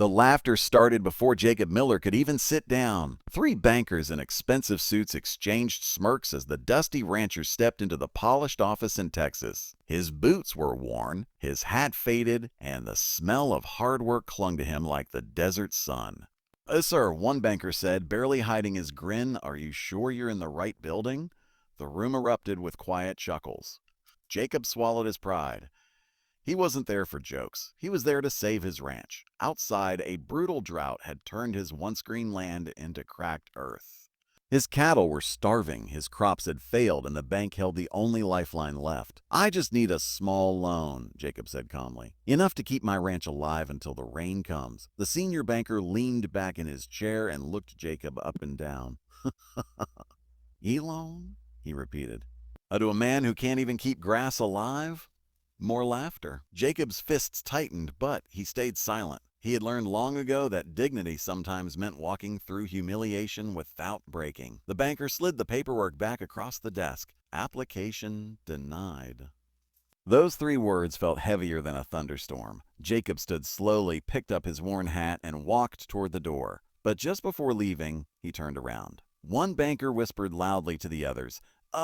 The laughter started before Jacob Miller could even sit down. Three bankers in expensive suits exchanged smirks as the dusty rancher stepped into the polished office in Texas. His boots were worn, his hat faded, and the smell of hard work clung to him like the desert sun. Sir," one banker said, barely hiding his grin, "are you sure you're in the right building?" The room erupted with quiet chuckles. Jacob swallowed his pride. He wasn't there for jokes. He was there to save his ranch. Outside, a brutal drought had turned his once green land into cracked earth. His cattle were starving, his crops had failed, and the bank held the only lifeline left. "I just need a small loan," Jacob said calmly. "Enough to keep my ranch alive until the rain comes." The senior banker leaned back in his chair and looked Jacob up and down. "E-loan?" he repeated. "To a man who can't even keep grass alive?" More laughter. Jacob's fists tightened, but he stayed silent. He had learned long ago that dignity sometimes meant walking through humiliation without breaking. The banker slid the paperwork back across the desk. "Application denied." Those three words felt heavier than a thunderstorm. Jacob stood slowly, picked up his worn hat, and walked toward the door. But just before leaving, he turned around. One banker whispered loudly to the others,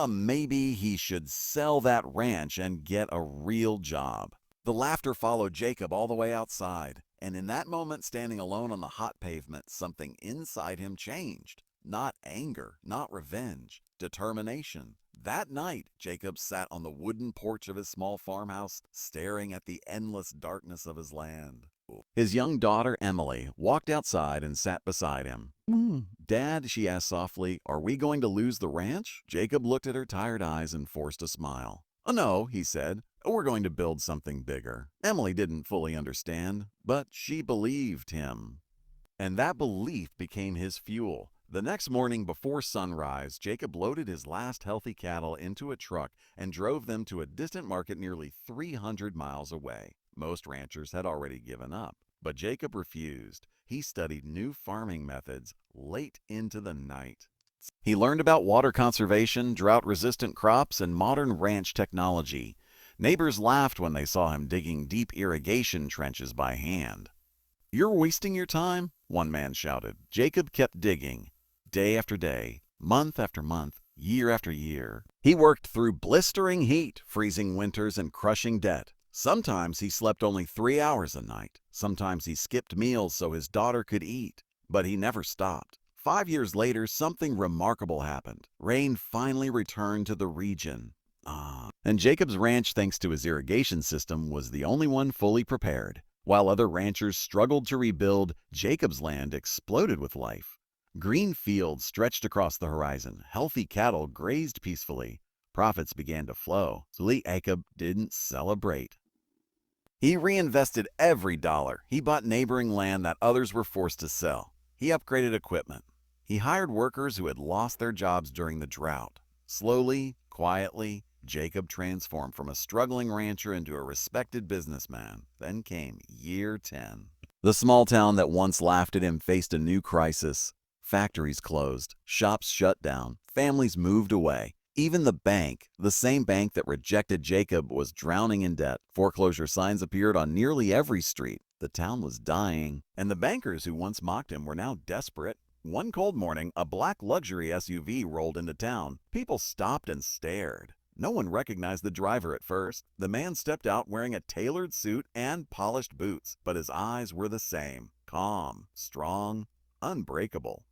maybe he should sell that ranch and get a real job." The laughter followed Jacob all the way outside, and in that moment, standing alone on the hot pavement, something inside him changed. Not anger, not revenge, determination. That night, Jacob sat on the wooden porch of his small farmhouse, staring at the endless darkness of his land. His young daughter, Emily, walked outside and sat beside him. "Dad," she asked softly, "are we going to lose the ranch?" Jacob looked at her tired eyes and forced a smile. "Oh, no," he said. "We're going to build something bigger." Emily didn't fully understand, but she believed him. And that belief became his fuel. The next morning before sunrise, Jacob loaded his last healthy cattle into a truck and drove them to a distant market nearly 300 miles away. Most ranchers had already given up, but Jacob refused. He studied new farming methods late into the night. He learned about water conservation, drought-resistant crops, and modern ranch technology. Neighbors laughed when they saw him digging deep irrigation trenches by hand. "You're wasting your time," one man shouted. Jacob kept digging. Day after day, month after month, year after year. He worked through blistering heat, freezing winters, and crushing debt. Sometimes he slept only 3 hours a night. Sometimes he skipped meals so his daughter could eat. But he never stopped. 5 years later, something remarkable happened. Rain finally returned to the region. And Jacob's ranch, thanks to his irrigation system, was the only one fully prepared. While other ranchers struggled to rebuild, Jacob's land exploded with life. Green fields stretched across the horizon. Healthy cattle grazed peacefully. Profits began to flow. So Jacob didn't celebrate. He reinvested every dollar. He bought neighboring land that others were forced to sell. He upgraded equipment. He hired workers who had lost their jobs during the drought. Slowly, quietly, Jacob transformed from a struggling rancher into a respected businessman. Then came year 10. The small town that once laughed at him faced a new crisis. Factories closed, shops shut down, families moved away. Even the bank, the same bank that rejected Jacob, was drowning in debt. Foreclosure signs appeared on nearly every street. The town was dying, and the bankers who once mocked him were now desperate. One cold morning, a black luxury SUV rolled into town. People stopped and stared. No one recognized the driver at first. The man stepped out wearing a tailored suit and polished boots, but his eyes were the same: calm, strong, unbreakable.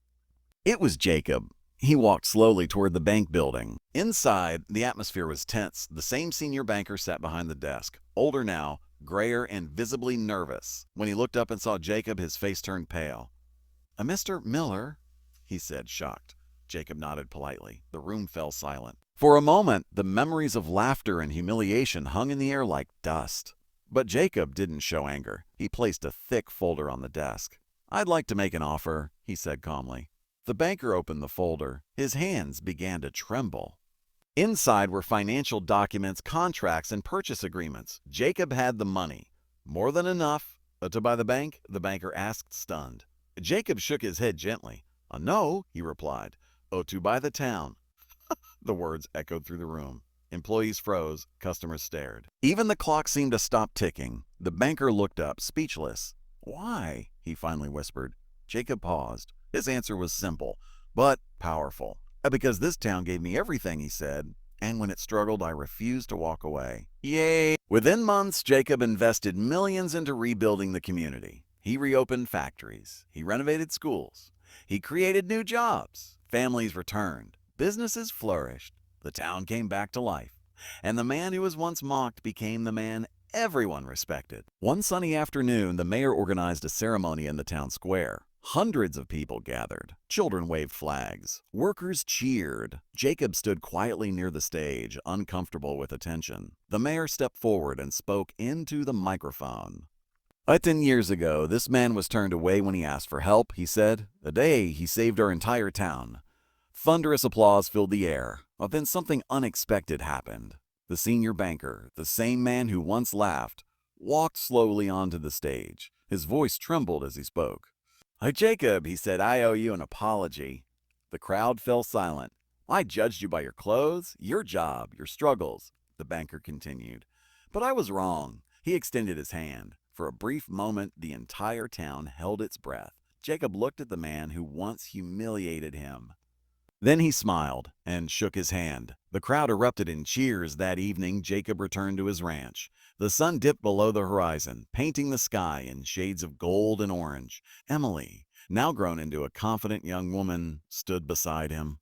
It was Jacob. He walked slowly toward the bank building. Inside, the atmosphere was tense. The same senior banker sat behind the desk, older now, grayer and visibly nervous. When he looked up and saw Jacob, his face turned pale. "Mr. Miller," he said, shocked. Jacob nodded politely. The room fell silent. For a moment, the memories of laughter and humiliation hung in the air like dust. But Jacob didn't show anger. He placed a thick folder on the desk. "I'd like to make an offer," he said calmly. The banker opened the folder. His hands began to tremble. Inside were financial documents, contracts, and purchase agreements. Jacob had the money. "More than enough to buy the bank?" the banker asked, stunned. Jacob shook his head gently. "No," he replied. "To buy the town." The words echoed through the room. Employees froze. Customers stared. Even the clock seemed to stop ticking. The banker looked up, speechless. "Why?" he finally whispered. Jacob paused. His answer was simple, but powerful. Because this town gave me everything," he said, "and when it struggled, I refused to walk away." Yay! Within months, Jacob invested millions into rebuilding the community. He reopened factories. He renovated schools. He created new jobs. Families returned. Businesses flourished. The town came back to life. And the man who was once mocked became the man everyone respected. One sunny afternoon, the mayor organized a ceremony in the town square. Hundreds of people gathered. Children waved flags. Workers cheered. Jacob stood quietly near the stage, uncomfortable with attention. The mayor stepped forward and spoke into the microphone. 10 years ago, this man was turned away when he asked for help," he said. "A day, he saved our entire town." Thunderous applause filled the air. But then something unexpected happened. The senior banker, the same man who once laughed, walked slowly onto the stage. His voice trembled as he spoke. "Hi, Jacob," he said, "I owe you an apology." The crowd fell silent. "I judged you by your clothes, your job, your struggles," the banker continued. "But I was wrong." He extended his hand. For a brief moment, the entire town held its breath. Jacob looked at the man who once humiliated him. Then he smiled and shook his hand. The crowd erupted in cheers. That evening, Jacob returned to his ranch. The sun dipped below the horizon, painting the sky in shades of gold and orange. Emily, now grown into a confident young woman, stood beside him.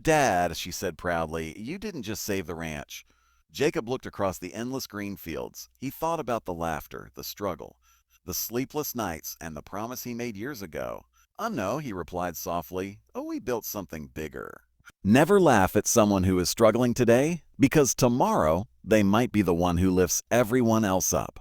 Dad," she said proudly, "you didn't just save the ranch." Jacob looked across the endless green fields. He thought about the laughter, the struggle, the sleepless nights, and the promise he made years ago. No," he replied softly. We built something bigger." Never laugh at someone who is struggling today, because tomorrow they might be the one who lifts everyone else up.